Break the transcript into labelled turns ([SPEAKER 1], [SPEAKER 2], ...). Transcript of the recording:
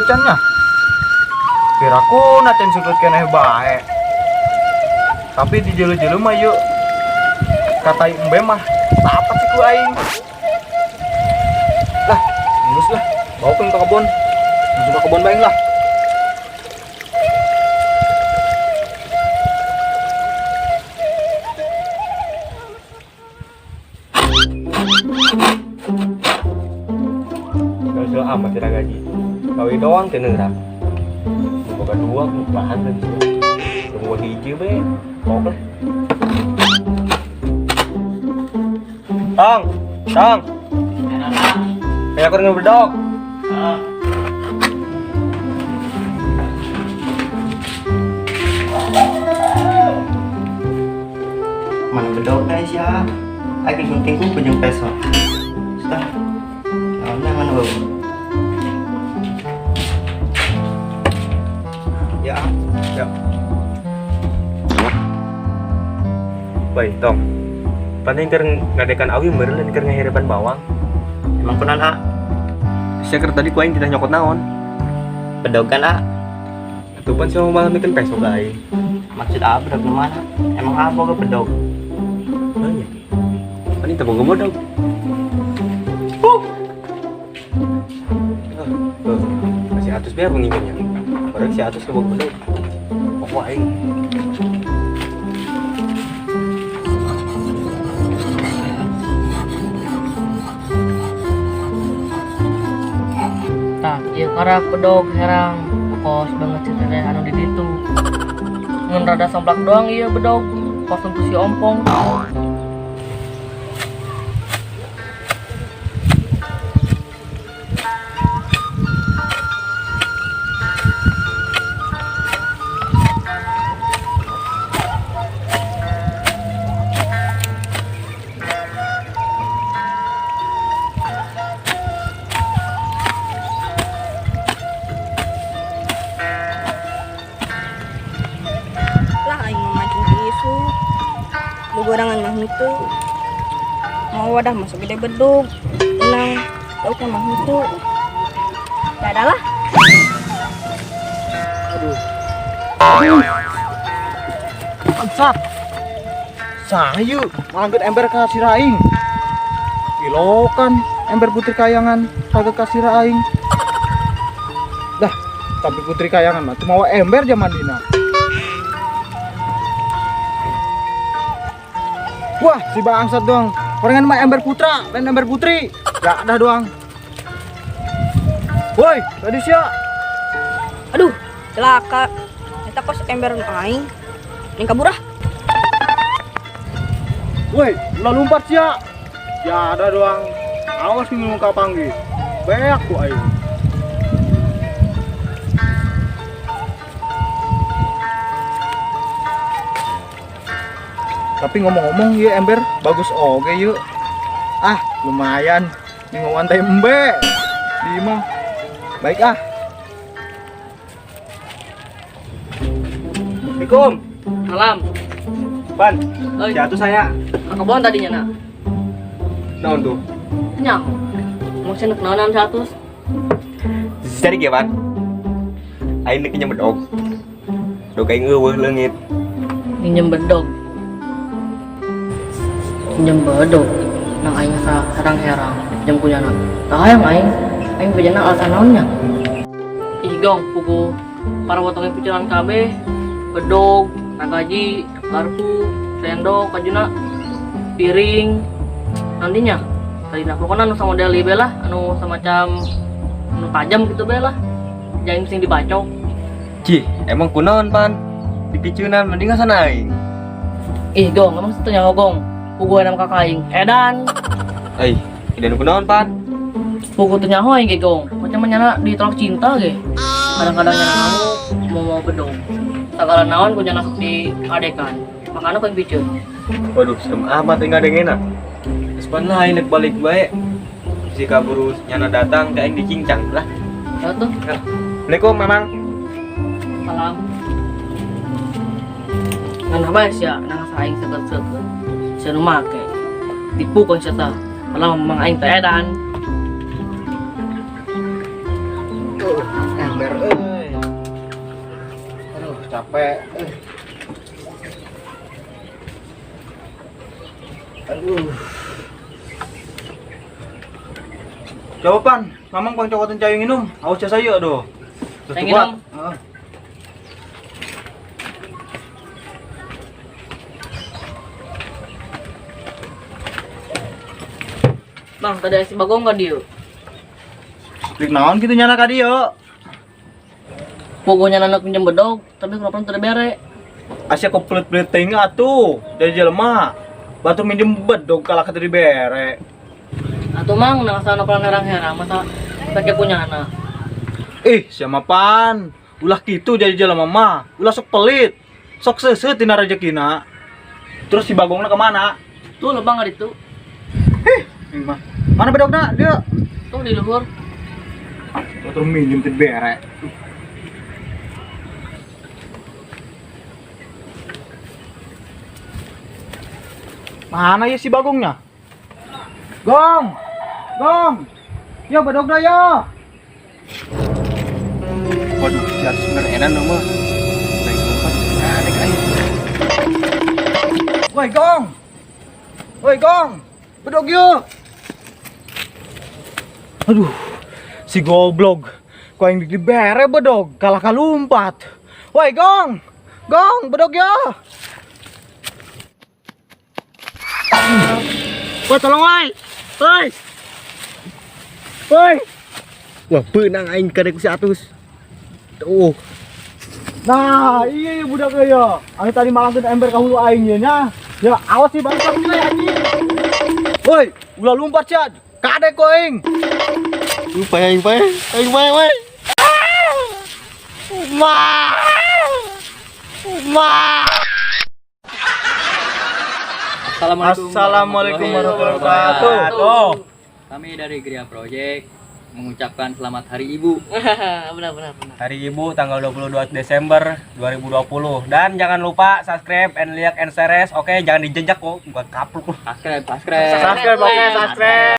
[SPEAKER 1] cannya. Kiraku naten sukut keneh bae. Tapi di jelu-jelu mah yuk katai embe mah apa sih ku aing. Lah, geus lah. Bawa ke kebon. Masuk ke kebon bae lah. Kalau amat tidak gaji. Kawi doang teu neurang. Boga dua bahan lagi. Tunggu hiji be. Kok lah. Tang, tang. Kayak kurang bedok.
[SPEAKER 2] Mana bedok guys ya? Lagi guntingku kunjung peso. Sudah. Naonnya mana bau?
[SPEAKER 1] Ya, ya. Baik, tong. Paling keur ngadekan awi meureun keur ngahirepan bawang.
[SPEAKER 2] Emang kunaon ah?
[SPEAKER 1] Sia keur tadi ku aing tidak nyokot naon.
[SPEAKER 2] Bedog kan ah?
[SPEAKER 1] Atupan sia malam mikeun peso ka aing.
[SPEAKER 2] Maksud ah bedog di mana? Emang apa ke bedog?
[SPEAKER 1] Banyak. Kan itu boga modal. Masih atus biar menginginnya. Orang si atus ke boga modal. Pokok aing.
[SPEAKER 3] Tah, ieu karak bedog herang pokos banget ceritanya anu di ditu. Ngan rada somplak doang ieu bedog, pos untuk si ompong.
[SPEAKER 4] Lah aing memancing isu begorangan mah itu mau wadah masuk gede bedug tenang lauknya mah itu ya adalah
[SPEAKER 1] Bangsat. Sayu mangget ember ka siraing. Ilokan ember putri kayangan kagak ka siraing. Dah, tapi putri kayangan mah teu mawa ember zaman dina. Wah, si bangsat doang. Orangan mah ember putra, lain ember putri. Ya dah doang. Woi, tadi sia.
[SPEAKER 4] aduh celaka eta kos ember aing ning kaburah
[SPEAKER 1] Woi, lo lompat sia. Ya ada doang. Awas nih muka panggil. Beak ku aing. Tapi ngomong-ngomong ya ember bagus oke yuk. Ah, lumayan. Ini ngewantai embe. Lima. Baik ah. Assalamualaikum.
[SPEAKER 3] Salam.
[SPEAKER 1] Ban.
[SPEAKER 3] Oi.
[SPEAKER 1] Jatuh saya.
[SPEAKER 3] Ke kebon tadinya nak.
[SPEAKER 1] Naon tuh?
[SPEAKER 3] Nyang. Mau seneng naonan 100.
[SPEAKER 1] Jadi gimana? Aing nek nyem bedog. Dog aing eueuh leungit.
[SPEAKER 3] Minjem bedog. Minjem bedog. Nang aing herang-herang. Pinjem kunyana. Tah hayang aing pinjana alasan naonnya. Ih gong, pugu para potongnya pikiran KB, bedog, nagaji, garpu, sendok, kajuna, piring, nantinya. Tadi nak pokoknya anu sama model bela, anu semacam anu tajam gitu bela, jangan sing dibacok.
[SPEAKER 1] Cih, emang kunaon pan? Dipicunan mending sana aing.
[SPEAKER 3] Ih gong, emang situ nyawa gong, pugu enam kakak aing, edan,
[SPEAKER 1] Ai, dan kunaon pan?
[SPEAKER 3] pugu tuh nyawa aing gong, macam nyana ditolak cinta ge. Kadang-kadang nyana kamu mau bedog, segala naon ku nyana di adekan, makanya kau picu.
[SPEAKER 1] Waduh, serem amat enggak ada ngena. Sepan lah aing nek balik bae. Si kaburu nyana datang ka aing dicincang lah.
[SPEAKER 3] Ya tuh,
[SPEAKER 1] Assalamualaikum, Mamang.
[SPEAKER 3] salam. Ngan apa ya, nang saing seket-seket, saya make, tipu kan saya kalau memang aing teh edan.
[SPEAKER 1] ember euy. Aduh, capek. Aduh. Jawaban, mamang pang cokotan cayo minum. Haus ya saya aduh.
[SPEAKER 3] Cayo minum?
[SPEAKER 1] Heeh.
[SPEAKER 3] Bang, tadi si Bagong nggak dia?
[SPEAKER 1] Klik naon gitu nyana ka dieu.
[SPEAKER 3] Pokoknya anak pinjam bedog, tapi kenapa tidak bere?
[SPEAKER 1] Asya kok pelit-pelit teuing atuh. Dari jelema. Batu minjem bedog kalah ka teu dibere.
[SPEAKER 3] Atau mang nang sana pelan herang-herang masa pakai punya anak.
[SPEAKER 1] Siapa pan? Ulah gitu jadi jelema mah. Ulah sok pelit. Sok seuseuh tina rezekina. Terus si Bagongna kemana?
[SPEAKER 3] Tuh lo bang itu.
[SPEAKER 1] Ini mah. Mana bedogna? Dia.
[SPEAKER 3] Tuh di luhur.
[SPEAKER 1] Terus minjem teu bere. Mana ya si Bagongnya? Gong! Gong! Yo bedogna yo! Waduh, jas bener enak dong mah. Baik lompat. Adek aja. Woi Gong! Woi Gong! Bedog yo! Aduh, si goblok. Kau yang dibere bedog, kalah kalumpat. Woi Gong! Gong, bedog yo! Woi tolong woi! Woi! Woi!
[SPEAKER 2] Wah, beunang aing kadek si atus. Tuh.
[SPEAKER 1] Nah, iya budak ya. Anu tadi malam tuh ember ka hulu aing ye nya. Ya, awas sih bangsat we anjing. Woi, ulah lumpat cia. Kadek ko aing.
[SPEAKER 2] Lupa aing pae. Aing pae we.
[SPEAKER 1] Assalamualaikum warahmatullahi wabarakatuh.
[SPEAKER 5] Kami dari Gria Project mengucapkan selamat Hari Ibu.
[SPEAKER 3] Benar.
[SPEAKER 5] Hari Ibu tanggal 22 Desember 2020. Dan jangan lupa subscribe and like and share. Oke, jangan dijejak kok, buat kapluk. Subscribe.
[SPEAKER 1] Subscribe, oke, subscribe.